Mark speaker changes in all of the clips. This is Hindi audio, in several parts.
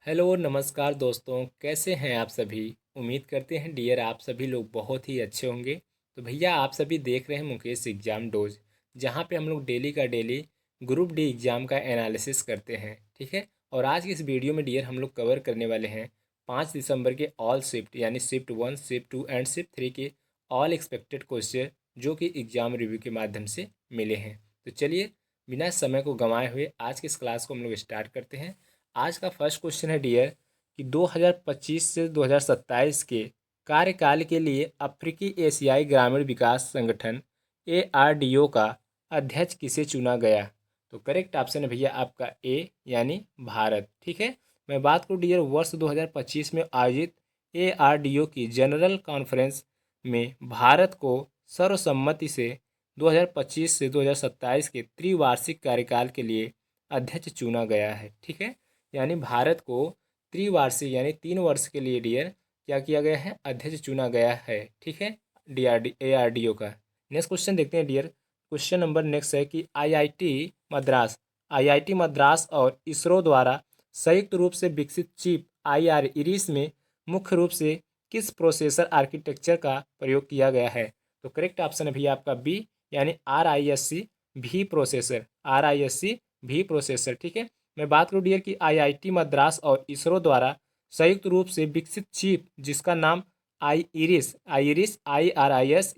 Speaker 1: हेलो नमस्कार दोस्तों, कैसे हैं आप सभी। उम्मीद करते हैं डियर आप सभी लोग बहुत ही अच्छे होंगे। तो भैया आप सभी देख रहे हैं मुकेश एग्ज़ाम डोज, जहां पे हम लोग डेली का डेली ग्रुप डी एग्ज़ाम का एनालिसिस करते हैं। ठीक है। और आज की इस वीडियो में डियर हम लोग कवर करने वाले हैं 5 दिसंबर के ऑल शिफ्ट यानी शिफ्ट 1 शिफ्ट 2 एंड शिफ्ट 3 के ऑल एक्सपेक्टेड क्वेश्चन जो कि एग्ज़ाम रिव्यू के माध्यम से मिले हैं। तो चलिए बिना समय को गंवाए हुए आज की इस क्लास को हम लोग स्टार्ट करते हैं। आज का फर्स्ट क्वेश्चन है डियर कि 2025 से 2027 के कार्यकाल के लिए अफ्रीकी एशियाई ग्रामीण विकास संगठन ARDO का अध्यक्ष किसे चुना गया। तो करेक्ट ऑप्शन है भैया आपका ए यानी भारत। ठीक है। मैं बात करूँ डियर वर्ष 2025 में आयोजित ARDO की जनरल कॉन्फ्रेंस में भारत को सर्वसम्मति से 2025 से 2027 के त्रिवार्षिक कार्यकाल के लिए अध्यक्ष चुना गया है। ठीक है। यानी भारत को त्रिवार्षिक यानी 3 वर्ष के लिए डियर क्या किया गया है, अध्यक्ष चुना गया है। ठीक है। ARDO का नेक्स्ट क्वेश्चन देखते हैं डियर। क्वेश्चन नंबर नेक्स्ट है कि आईआईटी मद्रास और इसरो द्वारा संयुक्त रूप से विकसित चिप IR इरिस में मुख्य रूप से किस प्रोसेसर आर्किटेक्चर का प्रयोग किया गया है। तो करेक्ट ऑप्शन है भैया आपका बी यानी RISC भी प्रोसेसर। RISC भी प्रोसेसर। ठीक है। मैं बात करूँ डियर कि आईआईटी मद्रास और इसरो द्वारा संयुक्त रूप से विकसित चिप जिसका नाम IRIS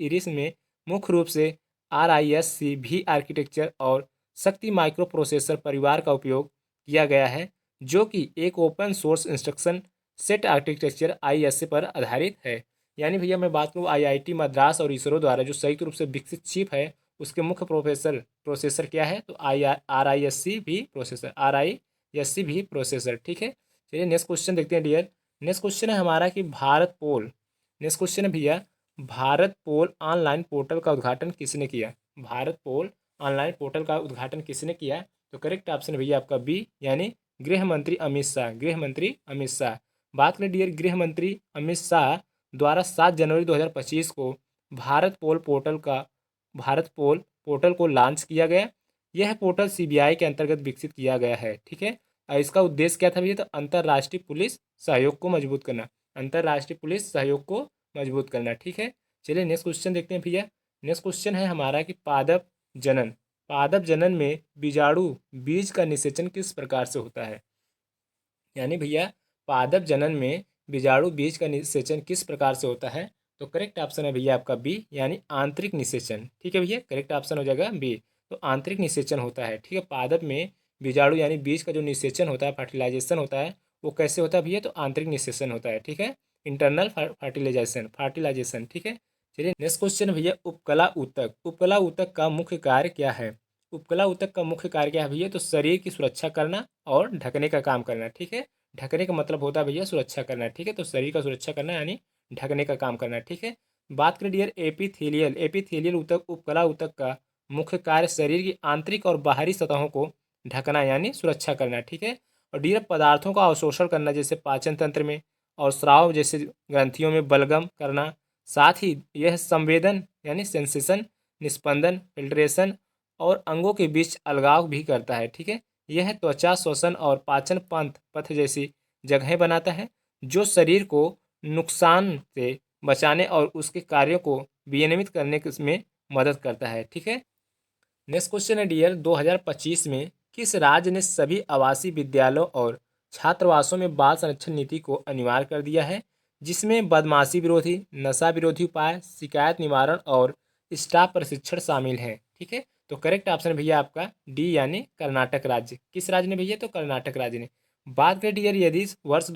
Speaker 1: इरिस में मुख्य रूप से RISC भी आर्किटेक्चर और शक्ति माइक्रो प्रोसेसर परिवार का उपयोग किया गया है, जो कि एक open source instruction set architecture ISA पर आधारित है। यानी भैया मैं बात करूँ आईआईटी मद्रास और इसरो द्वारा जो संयुक्त रूप से विकसित चिप है उसके मुख्य प्रोसेसर क्या है, तो RISC भी प्रोसेसर। RISC भी प्रोसेसर। ठीक है। चलिए नेक्स्ट क्वेश्चन देखते हैं डियर। नेक्स्ट क्वेश्चन है हमारा कि भारत पोल। नेक्स्ट क्वेश्चन है भैया भारत पोल ऑनलाइन पोर्टल का उद्घाटन किसने किया। भारत पोल ऑनलाइन पोर्टल का उद्घाटन किसने किया। तो करेक्ट ऑप्शन है भैया आपका बी यानी गृह मंत्री अमित शाह। गृह मंत्री अमित शाह। बात करें डियर गृह मंत्री अमित शाह द्वारा 7 जनवरी 2025 को भारत पोल पोर्टल को लॉन्च किया गया। यह पोर्टल CBI के अंतर्गत विकसित किया गया है। ठीक है। और इसका उद्देश्य क्या था भैया, तो अंतर्राष्ट्रीय पुलिस सहयोग को मजबूत करना। अंतर्राष्ट्रीय पुलिस सहयोग को मजबूत करना। ठीक है। चलिए नेक्स्ट क्वेश्चन देखते हैं भैया। नेक्स्ट क्वेश्चन है हमारा कि जनन पादप जनन में बीजाणु बीज का निषेचन किस प्रकार से होता है। यानी भैया पादप जनन में बीजाणु बीज का निषेचन किस प्रकार से होता है। तो करेक्ट ऑप्शन है भैया आपका बी यानी आंतरिक निषेचन। ठीक है भैया, करेक्ट ऑप्शन हो जाएगा बी। तो आंतरिक निषेचन होता है। ठीक है। पादप में बीजाणु यानी बीज का जो निषेचन होता है, फर्टिलाइजेशन होता है, वो कैसे होता है भैया, तो आंतरिक निषेचन होता है। ठीक है। Internal fertilisation. ठीक है। चलिए नेक्स्ट क्वेश्चन है भैया उपकला ऊतक। उपकला ऊतक का मुख्य कार्य क्या है। उपकला ऊतक का मुख्य कार्य क्या है भैया, तो शरीर की सुरक्षा करना और ढकने का काम करना। ठीक है। ढकने का मतलब होता है भैया सुरक्षा करना। ठीक है। तो शरीर का सुरक्षा करना यानी ढकने का काम करना। ठीक है। बात करें डियर एपिथेलियल ऊतक उपकला ऊतक का मुख्य कार्य शरीर की आंतरिक और बाहरी सतहों को ढकना यानी सुरक्षा करना। ठीक है। और डियर पदार्थों का अवशोषण करना जैसे पाचन तंत्र में और स्राव जैसे ग्रंथियों में बलगम करना। साथ ही यह संवेदन यानी सेंसेशन, निस्पंदन, फिल्ट्रेशन और अंगों के बीच अलगाव भी करता है। ठीक है। यह त्वचा, श्वसन और पाचन पथ जैसी जगहें बनाता है जो शरीर को नुकसान से बचाने और उसके कार्यों को विनियमित करने में मदद करता है। ठीक है। नेक्स्ट क्वेश्चन है डियर 2025 में किस राज्य ने सभी आवासीय विद्यालयों और छात्रावासों में बाल संरक्षण नीति को अनिवार्य कर दिया है, जिसमें बदमाशी विरोधी, नशा विरोधी उपाय, शिकायत निवारण और स्टाफ प्रशिक्षण शामिल हैं। ठीक है। तो करेक्ट ऑप्शन भैया आपका डी यानी कर्नाटक राज्य। किस राज्य ने भैया, तो कर्नाटक राज्य ने। बात करें डियर यदि वर्ष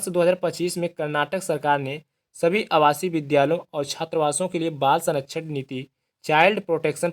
Speaker 1: 2025 में कर्नाटक सरकार ने सभी आवासीय विद्यालयों और छात्रावासों के लिए बाल संरक्षण नीति चाइल्ड प्रोटेक्शन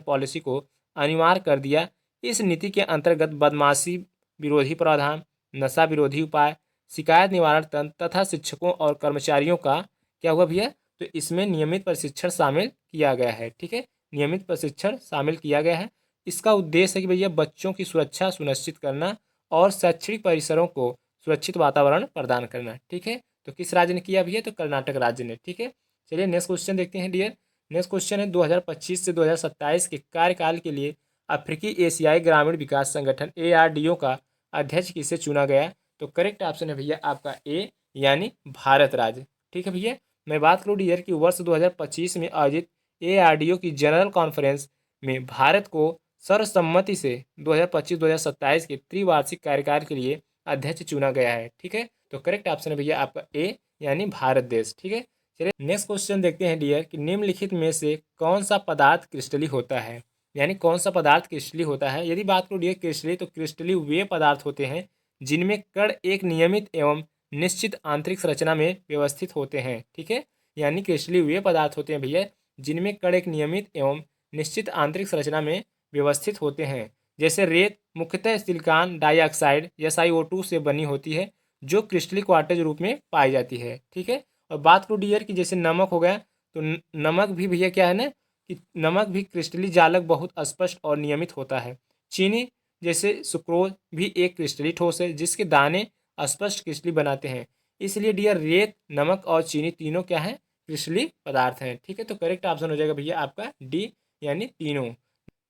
Speaker 1: पॉलिसी को अनिवार्य कर दिया। इस नीति के अंतर्गत बदमाशी विरोधी प्रावधान, नशा विरोधी उपाय, शिकायत निवारण तंत्र तथा शिक्षकों और कर्मचारियों का क्या हुआ भैया, तो इसमें नियमित प्रशिक्षण शामिल किया गया है। ठीक है। नियमित प्रशिक्षण शामिल किया गया है। इसका उद्देश्य है कि भैया बच्चों की सुरक्षा सुनिश्चित करना और शैक्षणिक परिसरों को सुरक्षित वातावरण प्रदान करना। ठीक है। तो किस राज्य ने किया भैया, तो कर्नाटक राज्य ने। ठीक है। चलिए नेक्स्ट क्वेश्चन देखते हैं डियर। नेक्स्ट क्वेश्चन है 2025 से 2027 के कार्यकाल के लिए अफ्रीकी एशियाई ग्रामीण विकास संगठन ARDO का अध्यक्ष किसे चुना गया? तो करेक्ट ऑप्शन है भैया आपका ए यानी भारत राज्य। ठीक है भैया। मैं बात करूँ डियर कि वर्ष 2025 में आयोजित ARDO की जनरल कॉन्फ्रेंस में भारत को सर्वसम्मति से 2025-2027 के त्रिवार्षिक कार्यकाल के लिए अध्यक्ष चुना गया है। ठीक है, तो करेक्ट ऑप्शन है भैया आपका ए यानी भारत देश। ठीक है, चलिए नेक्स्ट क्वेश्चन देखते हैं डियर कि निम्नलिखित में से कौन सा पदार्थ क्रिस्टली होता है, यानी कौन सा पदार्थ क्रिस्टली होता है। यदि बात करूँ डियर क्रिस्टली, तो क्रिस्टली वे पदार्थ होते हैं जिनमें कण एक नियमित एवं निश्चित आंतरिक संरचना में व्यवस्थित होते हैं। ठीक है, यानी क्रिस्टली वे पदार्थ होते हैं भैया जिनमें कण एक नियमित एवं निश्चित आंतरिक संरचना में व्यवस्थित होते हैं। जैसे रेत मुख्यतः सिलिकॉन डाइऑक्साइड SiO2 से बनी होती है जो क्रिस्टलिक क्वार्टज रूप में पाई जाती है। ठीक है, और बात करूँ डियर कि जैसे नमक हो गया, तो नमक भी भैया क्या है ना कि नमक भी क्रिस्टली जालक बहुत स्पष्ट और नियमित होता है। चीनी जैसे सुक्रोज भी एक क्रिस्टली ठोस है जिसके दाने स्पष्ट क्रिस्टली बनाते हैं। इसलिए डियर रेत, नमक और चीनी तीनों क्या है? क्रिस्टली पदार्थ हैं। ठीक है, तो करेक्ट ऑप्शन हो जाएगा भैया आपका डी यानी तीनों।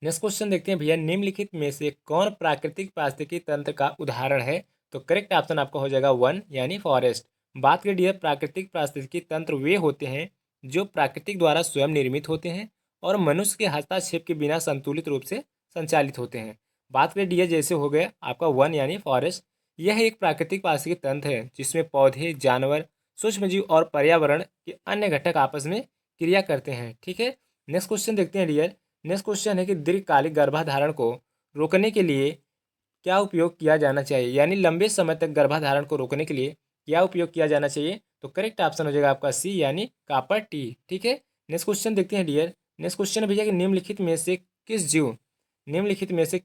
Speaker 1: नेक्स्ट क्वेश्चन देखते हैं भैया निम्नलिखित में से कौन प्राकृतिक पारिस्थितिकी तंत्र का उदाहरण है? तो करेक्ट ऑप्शन आपका हो जाएगा 1 यानी फॉरेस्ट। बात करें डियर प्राकृतिक पारिस्थितिकी तंत्र वे होते हैं जो प्राकृतिक द्वारा स्वयं निर्मित होते हैं और मनुष्य के हस्तक्षेप के बिना संतुलित रूप से संचालित होते हैं। बात करें डियर जैसे हो गया आपका 1 यानी फॉरेस्ट, यह एक प्राकृतिक पारिस्थितिकी तंत्र है जिसमें पौधे, जानवर, सूक्ष्मजीव और पर्यावरण के अन्य घटक आपस में क्रिया करते हैं। ठीक है, नेक्स्ट क्वेश्चन देखते हैं डियर। नेक्स्ट क्वेश्चन है कि दीर्घकालिक गर्भाधारण को रोकने के लिए क्या उपयोग किया जाना चाहिए, यानी लंबे समय तक गर्भाधारण को रोकने के लिए क्या उपयोग किया जाना चाहिए? तो करेक्ट ऑप्शन हो जाएगा आपका सी यानी कॉपर टी। ठीक है, नेक्स्ट क्वेश्चन देखते हैं डियर। नेक्स्ट क्वेश्चन है भैया कि निम्नलिखित में से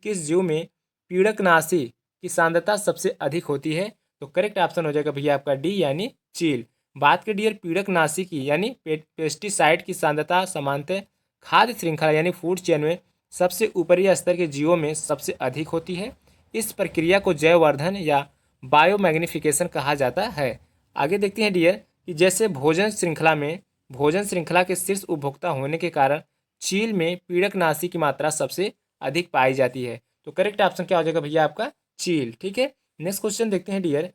Speaker 1: किस जीव में पीड़कनाशी की सांद्रता सबसे अधिक होती है? तो करेक्ट ऑप्शन हो जाएगा भैया आपका डी यानी चील। बात करें डियर पीड़कनाशी की यानी पेस्टिसाइड की सांद्रता सामान्यतः खाद्य श्रृंखला यानी फूड चेन में सबसे ऊपरी स्तर के जीवों में सबसे अधिक होती है। इस प्रक्रिया को जैववर्धन या बायोमैग्निफिकेशन कहा जाता है। आगे देखते हैं डियर कि जैसे भोजन श्रृंखला के शीर्ष उपभोक्ता होने के कारण चील में पीड़कनाशी की मात्रा सबसे अधिक पाई जाती है। तो करेक्ट ऑप्शन क्या हो जाएगा भैया आपका चील। ठीक है, नेक्स्ट क्वेश्चन देखते हैं डियर।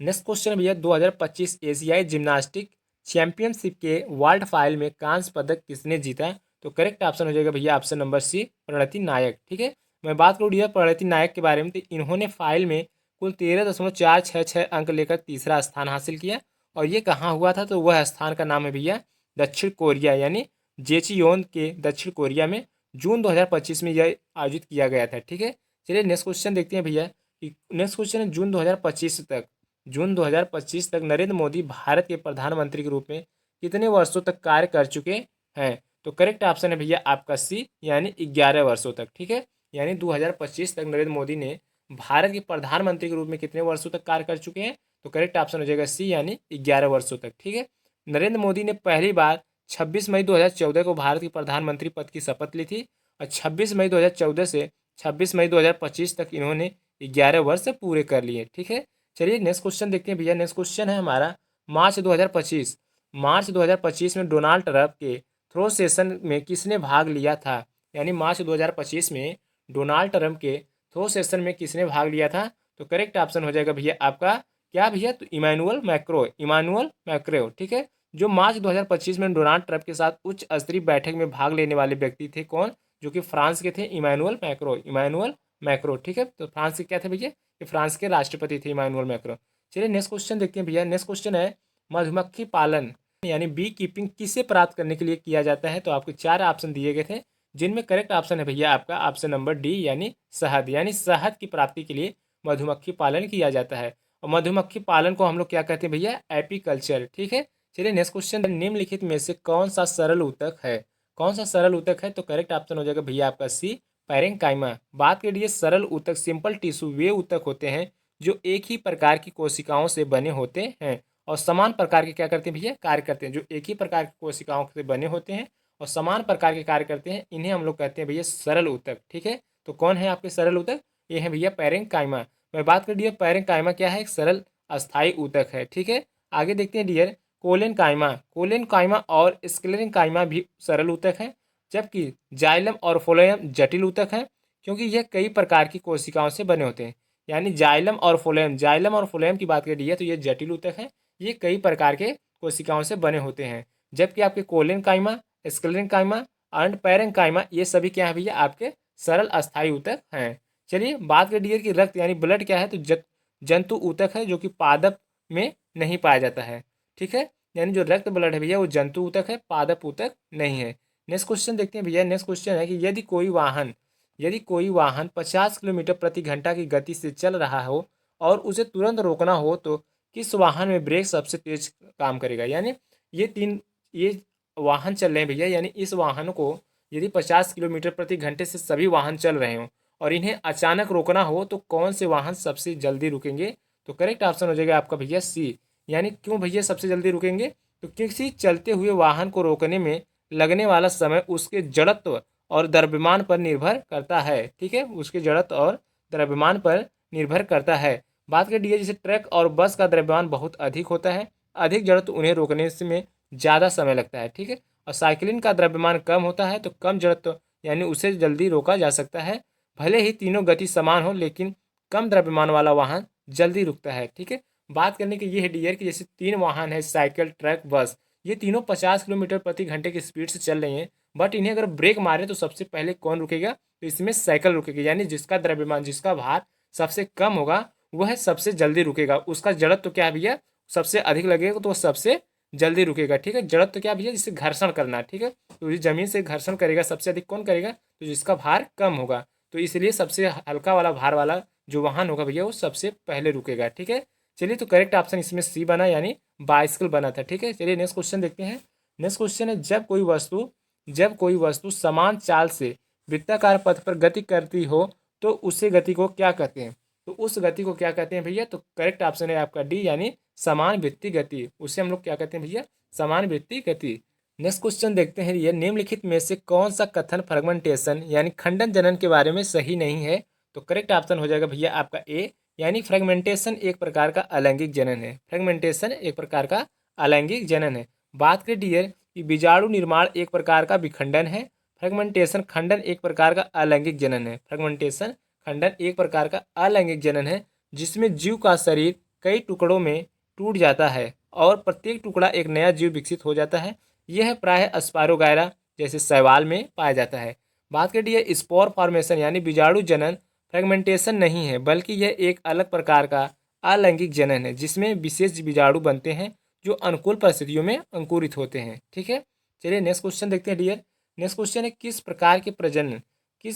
Speaker 1: नेक्स्ट क्वेश्चन भैया 2025 एशियाई जिम्नास्टिक चैंपियनशिप के वर्ल्ड फाइल में कांस्य पदक किसने जीता? तो करेक्ट ऑप्शन हो जाएगा भैया ऑप्शन नंबर सी प्रणति नायक। ठीक है, मैं बात करूँ डियर प्रणति नायक के बारे में, तो इन्होंने फाइल में कुल 13.466 अंक लेकर तीसरा स्थान हासिल किया। और ये कहाँ हुआ था? तो वह स्थान का नाम है भैया दक्षिण कोरिया यानी जेचियोन के दक्षिण कोरिया में जून 2025 में यह आयोजित किया गया था। ठीक है, चलिए नेक्स्ट क्वेश्चन देखते हैं भैया। नेक्स्ट क्वेश्चन है जून 2025 तक नरेंद्र मोदी भारत के प्रधानमंत्री के रूप में कितने वर्षों तक कार्य कर चुके हैं? तो करेक्ट ऑप्शन है भैया आपका सी यानी 11 वर्षों तक। ठीक है, यानी 2025 तक नरेंद्र मोदी ने भारत के प्रधानमंत्री के रूप में कितने वर्षों तक कार्य कर चुके हैं? तो करेक्ट ऑप्शन हो जाएगा सी यानी 11 वर्षों तक। ठीक है, नरेंद्र मोदी ने पहली बार 26 मई 2014 को भारत के प्रधानमंत्री पद की शपथ ली थी और 26 मई 2014 से 26 मई 2025 तक इन्होंने 11 वर्ष पूरे कर लिए। ठीक है, चलिए नेक्स्ट क्वेश्चन देखते हैं भैया। नेक्स्ट क्वेश्चन है हमारा मार्च 2025 में डोनाल्ड ट्रंप के थ्रो सेशन में किसने भाग लिया था? यानी मार्च 2025 में डोनाल्ड ट्रंप के थ्रो सेशन में किसने भाग लिया था? तो करेक्ट ऑप्शन हो जाएगा भैया आपका क्या भैया? तो इमानुअल मैक्रो। ठीक है, जो मार्च 2025 में डोनाल्ड ट्रंप के साथ उच्च स्तरीय बैठक में भाग लेने वाले व्यक्ति थे कौन? जो कि फ्रांस के थे इमानुअल मैक्रो। ठीक है, तो फ्रांस के क्या थे भैया? कि फ्रांस के राष्ट्रपति थे इमानुअल मैक्रो। चलिए नेक्स्ट क्वेश्चन देखते हैं भैया। नेक्स्ट क्वेश्चन है मधुमक्खी पालन यानी बी कीपिंग किसे प्राप्त करने के लिए किया जाता है? तो आपको 4 ऑप्शन दिए गए थे जिनमें करेक्ट ऑप्शन है भैया आपका ऑप्शन नंबर डी यानी शहद, यानी शहद की प्राप्ति के लिए मधुमक्खी पालन किया जाता है। और मधुमक्खी पालन को हम लोग क्या कहते हैं भैया? एपीकल्चर। ठीक है, चलिए नेक्स्ट क्वेश्चन निम्नलिखित में से कौन सा सरल ऊतक है? तो करेक्ट ऑप्शन हो जाएगा भैया आपका सी पैरेंकाइमा। बात करिए सरल ऊतक सिंपल टिश्यू वे ऊतक होते हैं जो एक ही प्रकार की कोशिकाओं से बने होते हैं और समान प्रकार के क्या करते हैं भैया? कार्य करते हैं। जो एक ही प्रकार की कोशिकाओं से बने होते हैं और समान प्रकार के कार्य करते हैं, इन्हें हम लोग कहते हैं भैया सरल ऊतक। ठीक है, तो कौन है आपके सरल ऊतक? ये है भैया पैरेंकाइमा। मैं बात कर डियर पैरेंकाइमा क्या है? एक सरल अस्थायी ऊतक है। ठीक है, आगे देखते हैं डियर कोलेनकाइमा और स्क्लेरेनकाइमा भी सरल ऊतक है, जबकि जाइलम और फ्लोएम जटिल ऊतक हैं क्योंकि यह कई प्रकार की कोशिकाओं से बने होते हैं। यानी जाइलम और फ्लोएम, जाइलम और फ्लोएम की बात करिए तो ये जटिल ऊतक हैं। ये कई प्रकार के कोशिकाओं से बने होते हैं। जबकि आपके कोलेन काइमा, स्क्लेरन काइमा एंड पैरेंकाइमा ये सभी क्या है भैया आपके सरल अस्थायी ऊतक हैं। चलिए बात कर डियर की रक्त यानी ब्लड क्या है, तो जंतु ऊतक है जो कि पादप में नहीं पाया जाता है। ठीक है, यानी जो रक्त ब्लड है भैया वो जंतु ऊतक है, पादप ऊतक नहीं है। नेक्स्ट क्वेश्चन देखते हैं भैया। नेक्स्ट क्वेश्चन है कि यदि कोई वाहन 50 किलोमीटर प्रति घंटा की गति से चल रहा हो और उसे तुरंत रोकना हो तो किस वाहन में ब्रेक सबसे तेज काम करेगा। यानी ये वाहन चल रहे हैं भैया, यानी इस वाहन को यदि 50 किलोमीटर प्रति घंटे से सभी वाहन चल रहे हों और इन्हें अचानक रोकना हो तो कौन से वाहन सबसे जल्दी रुकेंगे। तो करेक्ट ऑप्शन हो जाएगा आपका भैया सी। यानी क्यों भैया सबसे जल्दी रुकेंगे, तो किसी चलते हुए वाहन को रोकने में लगने वाला समय उसके जड़त्व और द्रव्यमान पर निर्भर करता है। ठीक है, उसके जड़त्व और द्रव्यमान पर निर्भर करता है। बात कर लीजिए जैसे ट्रक और बस का द्रव्यमान बहुत अधिक होता है, अधिक जड़त्व उन्हें रोकने में ज़्यादा समय लगता है। ठीक है, और साइकिलिन का द्रव्यमान कम होता है तो कम जड़त्व यानी उसे जल्दी रोका जा सकता है। भले ही तीनों गति समान हो लेकिन कम द्रव्यमान वाला वाहन जल्दी रुकता है। ठीक है, बात करने की ये है डियर कि जैसे 3 वाहन है साइकिल, ट्रक, बस, ये तीनों 50 किलोमीटर प्रति घंटे की स्पीड से चल रही हैं, बट इन्हें अगर ब्रेक मारे तो सबसे पहले कौन रुकेगा, तो इसमें साइकिल रुकेगी। यानी जिसका द्रव्यमान, जिसका भार सबसे कम होगा वह सबसे जल्दी रुकेगा। उसका जड़त्व तो क्या है भैया सबसे अधिक लगेगा तो वह सबसे जल्दी रुकेगा। ठीक है, जड़त्व तो क्या भैया जिससे घर्षण करना। ठीक है, तो ये जमीन से घर्षण करेगा सबसे अधिक कौन करेगा, तो जिसका भार कम होगा। तो इसलिए सबसे हल्का वाला भार वाला जो वाहन होगा भैया वो सबसे पहले रुकेगा। ठीक है, चलिए तो करेक्ट ऑप्शन इसमें सी बना यानी बाइसिकल बना था। ठीक है, चलिए नेक्स्ट क्वेश्चन देखते हैं। नेक्स्ट क्वेश्चन है जब कोई वस्तु समान चाल से वृत्ताकार पथ पर गति करती हो तो उसे गति को क्या कहते हैं। तो उस गति को क्या कहते हैं भैया, तो करेक्ट ऑप्शन है आपका डी यानी समान वृत्तीय गति। उसे हम लोग क्या कहते हैं भैया, समान वृत्तीय गति। नेक्स्ट क्वेश्चन देखते हैं, ये निम्नलिखित में से कौन सा कथन फ्रेगमेंटेशन यानी खंडन जनन के बारे में सही नहीं है। तो करेक्ट ऑप्शन हो जाएगा भैया आपका ए, यानी फ्रेगमेंटेशन एक प्रकार का अलैंगिक जनन है। फ्रेगमेंटेशन एक प्रकार का अलैंगिक जनन है। बात करें डियर कि बीजाणु निर्माण एक प्रकार का विखंडन है। फ्रेगमेंटेशन खंडन एक प्रकार का अलैंगिक जनन है। फ्रेगमेंटेशन खंडन एक प्रकार का अलैंगिक जनन है जिसमें जीव का शरीर कई टुकड़ों में टूट जाता है और प्रत्येक टुकड़ा एक नया जीव विकसित हो जाता है। यह प्रायः स्पायरोगायरा जैसे शैवाल में पाया जाता है। बात करिए स्पोर फॉर्मेशन यानी बीजाणु जनन फ्रेगमेंटेशन नहीं है बल्कि यह एक अलग प्रकार का अलैंगिक जनन है जिसमें विशेष बीजाणु बनते हैं जो अनुकूल परिस्थितियों में अंकुरित होते हैं। ठीक है, चलिए नेक्स्ट क्वेश्चन देखते हैं डियर। नेक्स्ट क्वेश्चन है किस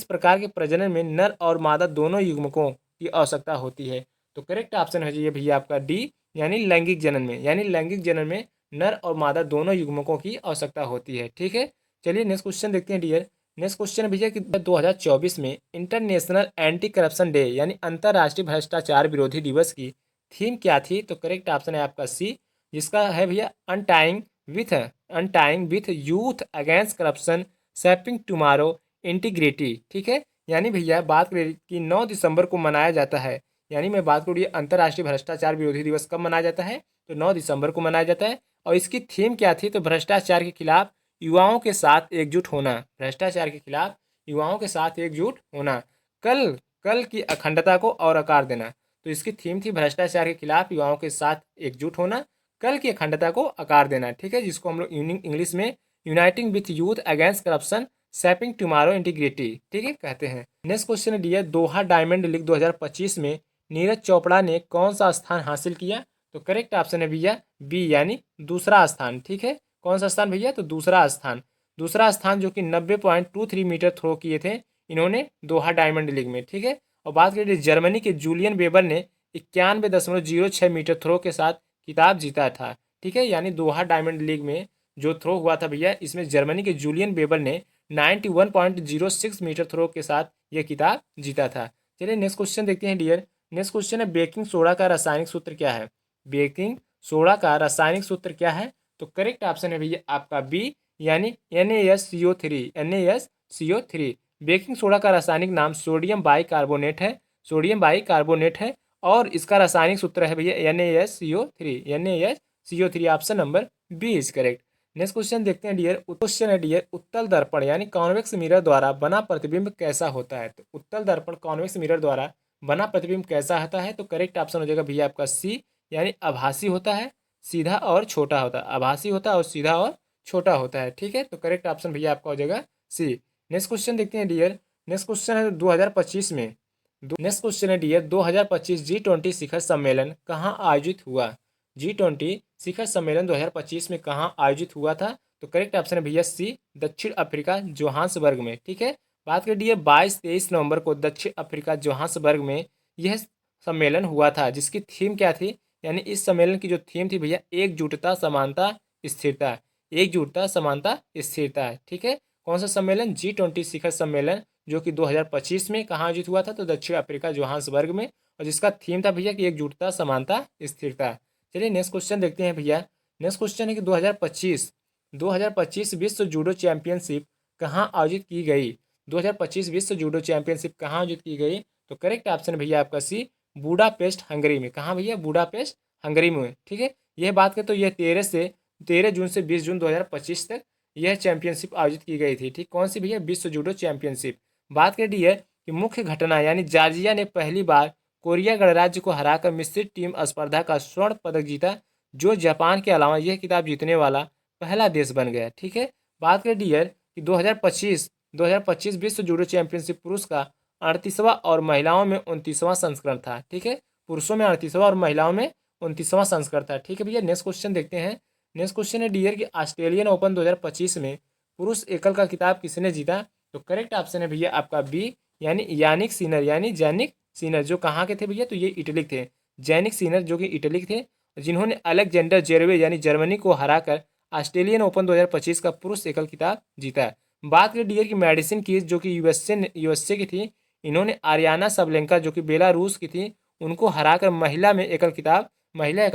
Speaker 1: प्रकार के प्रजनन में नर और मादा दोनों युग्मकों की आवश्यकता होती है। तो करेक्ट ऑप्शन है ये भैया आपका डी यानी लैंगिक जनन में, यानी लैंगिक जनन में नर और मादा दोनों युग्मकों की आवश्यकता होती है। ठीक है, चलिए नेक्स्ट क्वेश्चन देखते हैं डियर। नेक्स्ट क्वेश्चन भैया कि 2024 में इंटरनेशनल एंटी करप्शन डे यानी अंतर्राष्ट्रीय भ्रष्टाचार विरोधी दिवस की थीम क्या थी। तो करेक्ट ऑप्शन है आपका सी, जिसका है भैया uniting with youth against corruption shaping tomorrow integrity. ठीक है, यानी भैया बात करें कि 9 दिसंबर को मनाया जाता है, यानी मैं बात करूँ ये अंतर्राष्ट्रीय भ्रष्टाचार विरोधी दिवस कब मनाया जाता है, तो 9 दिसंबर को मनाया जाता है। और इसकी थीम क्या थी, तो भ्रष्टाचार के खिलाफ युवाओं के साथ एकजुट होना। भ्रष्टाचार के खिलाफ युवाओं के साथ एकजुट होना, कल कल की अखंडता को और आकार देना। तो इसकी थीम थी भ्रष्टाचार के खिलाफ युवाओं के साथ एकजुट होना, कल की अखंडता को आकार देना। ठीक है, जिसको हम लोग इंग्लिश में uniting with youth against corruption shaping tomorrow integrity ठीक है कहते हैं। नेक्स्ट क्वेश्चन है दोहा डायमंड लीग 2025 में नीरज चोपड़ा ने कौन सा स्थान हासिल किया। तो करेक्ट ऑप्शन है भैया बी यानी दूसरा स्थान। ठीक है, कौन सा स्थान भैया, तो दूसरा स्थान जो कि 90.23 मीटर थ्रो किए थे इन्होंने दोहा डायमंड लीग में। ठीक है, और बात करें जर्मनी के जूलियन वेबर ने 91.06 मीटर थ्रो के साथ खिताब जीता था। ठीक है, यानी दोहा डायमंड लीग में जो थ्रो हुआ था भैया इसमें जर्मनी के जूलियन वेबर ने 91.06 मीटर थ्रो के साथ यह खिताब जीता था। चलिए नेक्स्ट क्वेश्चन देखते हैं डियर। नेक्स्ट क्वेश्चन है बेकिंग सोडा का रासायनिक सूत्र क्या है। बेकिंग सोडा का रासायनिक सूत्र क्या है, तो करेक्ट ऑप्शन है भैया आपका बी यानी NaSCO3। बेकिंग सोडा का रासायनिक नाम सोडियम बाइकार्बोनेट है और इसका रासायनिक सूत्र है भैया NaSCO3 option number B is correct. Next question देखते हैं डियर। क्वेश्चन है डियर उत्तल दर्पण यानी कॉन्वेक्स मिरर द्वारा बना प्रतिबिंब कैसा होता है। तो उत्तल दर्पण कॉन्वेक्स मिरर द्वारा बना प्रतिबिंब कैसा होता है? तो करेक्ट ऑप्शन हो जाएगा भैया आपका सी, यानी आभासी होता है, सीधा और छोटा होता है। आभासी होता है और सीधा और छोटा होता है। ठीक है, तो करेक्ट ऑप्शन भैया आपका हो जाएगा सी। नेक्स्ट क्वेश्चन देखते हैं डियर। नेक्स्ट क्वेश्चन है 2025 में, नेक्स्ट क्वेश्चन है डियर, 2025 G20 शिखर सम्मेलन कहाँ आयोजित हुआ? G20 शिखर सम्मेलन 2025 में कहाँ आयोजित हुआ था? तो करेक्ट ऑप्शन है भैया सी, दक्षिण अफ्रीका जोहान्सबर्ग में। ठीक है, बात कर डियर 22-23 नवंबर को दक्षिण अफ्रीका जोहान्सबर्ग में यह सम्मेलन हुआ था, जिसकी थीम क्या थी? यानी इस सम्मेलन की जो थीम थी भैया, एकजुटता समानता स्थिरता। एकजुटता समानता स्थिरता। ठीक है, कौन सा सम्मेलन? G20 शिखर सम्मेलन, जो कि 2025 में कहाँ आयोजित हुआ था? तो दक्षिण अफ्रीका जोहान्सबर्ग में, और जिसका थीम था भैया कि एकजुटता समानता स्थिरता। चलिए नेक्स्ट क्वेश्चन देखते हैं भैया। नेक्स्ट क्वेश्चन है कि 2025 विश्व जूडो चैंपियनशिप कहाँ आयोजित की गई? 2025 विश्व जूडो चैंपियनशिप कहाँ आयोजित की गई? तो करेक्ट ऑप्शन भैया आपका सी, बुडापेस्ट हंगरी में। कहाँ भैया? बुडापेस्ट हंगरी में। ठीक है, यह बात करें तो यह 13 जून से 20 जून 2025 तक यह चैंपियनशिप आयोजित की गई थी। ठीक, कौन सी भैया? विश्व जूडो चैंपियनशिप। बात कर दी है कि मुख्य घटना, यानी जॉर्जिया ने पहली बार कोरिया गणराज्य को हराकर मिश्रित टीम स्पर्धा का स्वर्ण पदक जीता, जो जापान के अलावा यह खिताब जीतने वाला पहला देश बन गया। ठीक है, बात करें डियर कि 2025 विश्व जूडो चैंपियनशिप पुरुष का 38वां और महिलाओं में 29वां संस्करण था। ठीक है, पुरुषों में 38वां और महिलाओं में 29वां संस्करण था। ठीक है भैया, नेक्स्ट क्वेश्चन देखते हैं। नेक्स्ट क्वेश्चन है डियर कि ऑस्ट्रेलियन ओपन 2025 में पुरुष एकल का खिताब किसने जीता? तो करेक्ट ऑप्शन है भैया आपका बी, यानी यानिक सिनर, यानी जैनिक सिनर, जो कहाँ के थे भैया? तो ये इटली थे। जैनिक सिनर जो कि इटली थे, जिन्होंने अलेक्जेंडर जेरवे यानी जर्मनी को हराकर ऑस्ट्रेलियन ओपन 2025 का पुरुष एकल खिताब जीता है। बात करें डियर की मेडिसिन कीज, जो कि यूएसए की थी, इन्होंने आरियाना सबलेंका जो कि बेलारूस की थी, उनको हराकर महिला एकल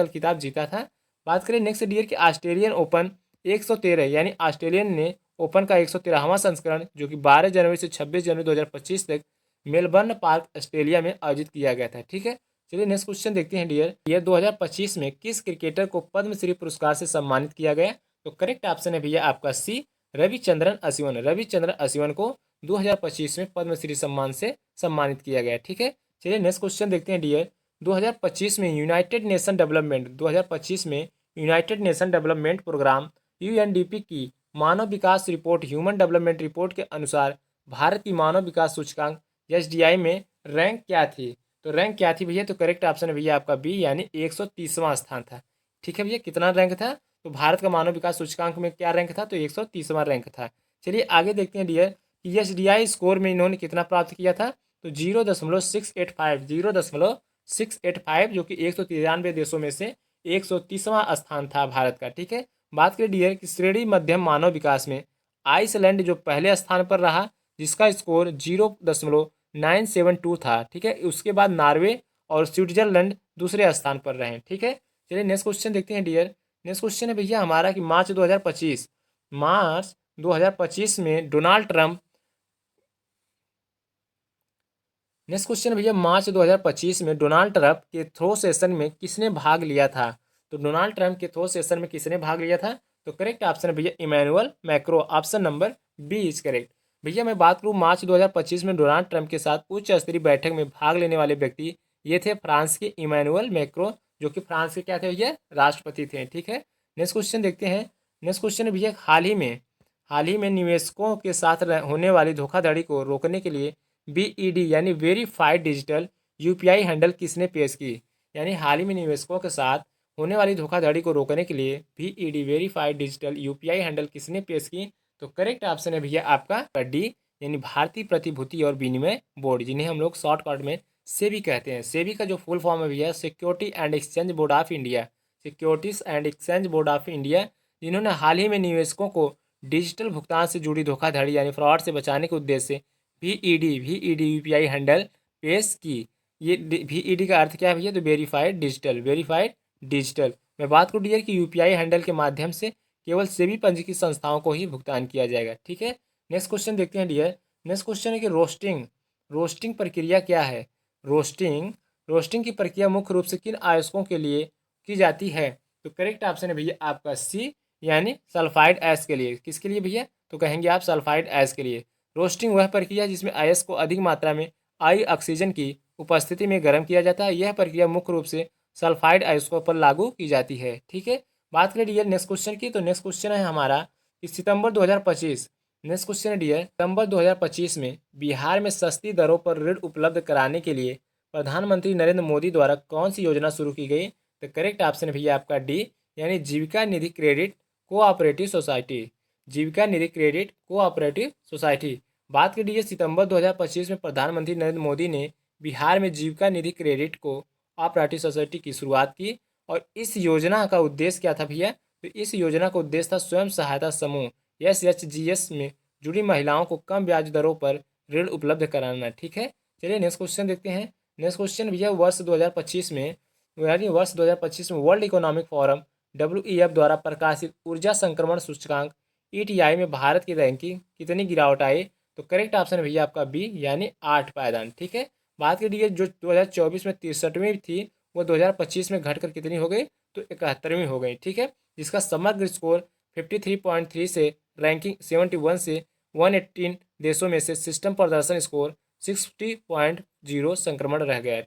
Speaker 1: खिताब जीता था। बात करें नेक्स्ट डियर की ऑस्ट्रेलियन ओपन 113, यानी ऑस्ट्रेलियन ने ओपन का 113वां संस्करण, जो कि 12 जनवरी से 26 जनवरी 2025 तक मेलबर्न पार्क ऑस्ट्रेलिया में आयोजित किया गया था। ठीक है, चलिए नेक्स्ट क्वेश्चन देखते हैं डियर। ईयर 2025 में किस क्रिकेटर को पद्मश्री पुरस्कार से सम्मानित किया गया? तो करेक्ट ऑप्शन है भैया आपका सी, रविचंद्रन अश्विन। रविचंद्रन अश्विन को 2025 में पद्मश्री सम्मान से सम्मानित किया गया। ठीक है, चलिए नेक्स्ट क्वेश्चन देखते हैं डियर। 2025 में यूनाइटेड नेशन डेवलपमेंट 2025 में united nation development programme UNDP की मानव विकास रिपोर्ट, ह्यूमन डेवलपमेंट रिपोर्ट के अनुसार भारत की मानव विकास सूचकांक एसडीआई में रैंक क्या थी? तो रैंक क्या थी भैया? तो करेक्ट ऑप्शन है भैया आपका बी, यानी 130वां स्थान था। ठीक है भैया, कितना रैंक था? तो भारत का मानव विकास सूचकांक में क्या रैंक था? तो 130वां रैंक था। चलिए आगे देखते हैं डियर कि एसडीआई स्कोर में इन्होंने कितना प्राप्त किया था? तो 0.685 जो कि 193 देशों में से 130वां स्थान था भारत का। ठीक है, बात करें डियर कि श्रेणी मध्यम मानव विकास में आइसलैंड जो पहले स्थान पर रहा, जिसका स्कोर 0.972 था। ठीक है, उसके बाद नॉर्वे और स्विट्जरलैंड दूसरे स्थान पर रहे। ठीक है, चलिए नेक्स्ट क्वेश्चन देखते हैं डियर। नेक्स्ट क्वेश्चन है भैया हमारा कि मार्च 2025 में डोनाल्ड ट्रंप, नेक्स्ट क्वेश्चन भैया मार्च 2025 में डोनाल्ड ट्रंप के थ्रो सेशन में किसने भाग लिया था? तो डोनाल्ड ट्रंप के थ्रो सेशन में किसने भाग लिया था? तो करेक्ट ऑप्शन है भैया Emmanuel Macron, option number B is correct. भैया मैं बात करूँ मार्च 2025 में डोनाल्ड ट्रंप के साथ उच्च स्तरीय बैठक में भाग लेने वाले व्यक्ति, ये थे फ्रांस के इमैनुअल मैक्रो, जो कि फ्रांस के क्या थे भैया? राष्ट्रपति थे। ठीक है, नेक्स्ट क्वेश्चन देखते हैं। नेक्स्ट क्वेश्चन है भैया हाल ही में निवेशकों के साथ होने वाली धोखाधड़ी को रोकने के लिए बीईडी यानी वेरीफाइड डिजिटल यूपीआई हैंडल किसने पेश की? यानी हाल ही में निवेशकों के साथ होने वाली धोखाधड़ी को रोकने के लिए B.Ed verified digital UPI handle किसने पेश की? तो करेक्ट ऑप्शन है भैया आपका डी, यानी भारतीय प्रतिभूति और विनिमय बोर्ड, जिन्हें हम लोग शॉर्टकट में सेबी कहते हैं। सेबी का जो फुल फॉर्म है भैया security and exchange board of India, securities and exchange board of India, जिन्होंने हाल ही में निवेशकों को डिजिटल भुगतान से जुड़ी धोखाधड़ी यानी फ्रॉड से बचाने के उद्देश्य से वीईडी यूपीआई हैंडल पेश की। ये वीईडी का अर्थ क्या है भैया? तो वेरीफाइड डिजिटल। मैं बात करूँ डियर कि यूपीआई हैंडल के माध्यम से केवल सेबी पंजीकृत संस्थाओं को ही भुगतान किया जाएगा। ठीक है, नेक्स्ट क्वेश्चन देखते हैं डियर। नेक्स्ट क्वेश्चन है कि रोस्टिंग प्रक्रिया क्या है? रोस्टिंग की प्रक्रिया मुख्य रूप से किन आयस्कों के लिए की जाती है? तो करेक्ट ऑप्शन है भैया आपका सी, यानी सल्फाइड ऐश के लिए। किसके लिए भैया? तो कहेंगे आप सल्फाइड ऐश के लिए। रोस्टिंग वह प्रक्रिया जिसमें अयस्क को अधिक मात्रा में आई ऑक्सीजन की उपस्थिति में गर्म किया जाता है। यह प्रक्रिया मुख्य रूप से सल्फाइड अयस्कों पर लागू की जाती है। ठीक है, बात करें डियर नेक्स्ट क्वेश्चन की, तो नेक्स्ट क्वेश्चन है हमारा कि सितंबर 2025, नेक्स्ट क्वेश्चन है डियर, सितंबर 2025 में बिहार में सस्ती दरों पर ऋण उपलब्ध कराने के लिए प्रधानमंत्री नरेंद्र मोदी द्वारा कौन सी योजना शुरू की गई? तो करेक्ट ऑप्शन है भैया आपका डी, यानी जीविका निधि क्रेडिट कोऑपरेटिव सोसाइटी। जीविका निधि क्रेडिट कोऑपरेटिव सोसाइटी। बात करिए सितंबर 2025 में प्रधानमंत्री नरेंद्र मोदी ने बिहार में जीविका निधि क्रेडिट कोऑपरेटिव सोसाइटी की शुरुआत की। और इस योजना का उद्देश्य क्या था भैया? तो इस योजना का उद्देश्य था स्वयं सहायता समूह SHGS में जुड़ी महिलाओं को कम ब्याज दरों पर ऋण उपलब्ध कराना। ठीक है, चलिए नेक्स्ट क्वेश्चन देखते हैं। नेक्स्ट क्वेश्चन भैया वर्ष 2025 में, यानी वर्ष 2025 में वर्ल्ड इकोनॉमिक फोरम WEF द्वारा प्रकाशित ऊर्जा संक्रमण सूचकांक ETI में भारत की रैंकिंग कितनी गिरावट आई? तो करेक्ट ऑप्शन है भैया आपका बी, यानी 8 पायदान। ठीक है, बात करिए जो 2024 में 63वीं थी वो 2025 में घटकर कितनी हो गई? तो 71वीं हो गई। ठीक है, जिसका समग्र स्कोर 53.3 से रैंकिंग 71 से 118 देशों में से सिस्टम प्रदर्शन स्कोर 60.0 संक्रमण रह गया है।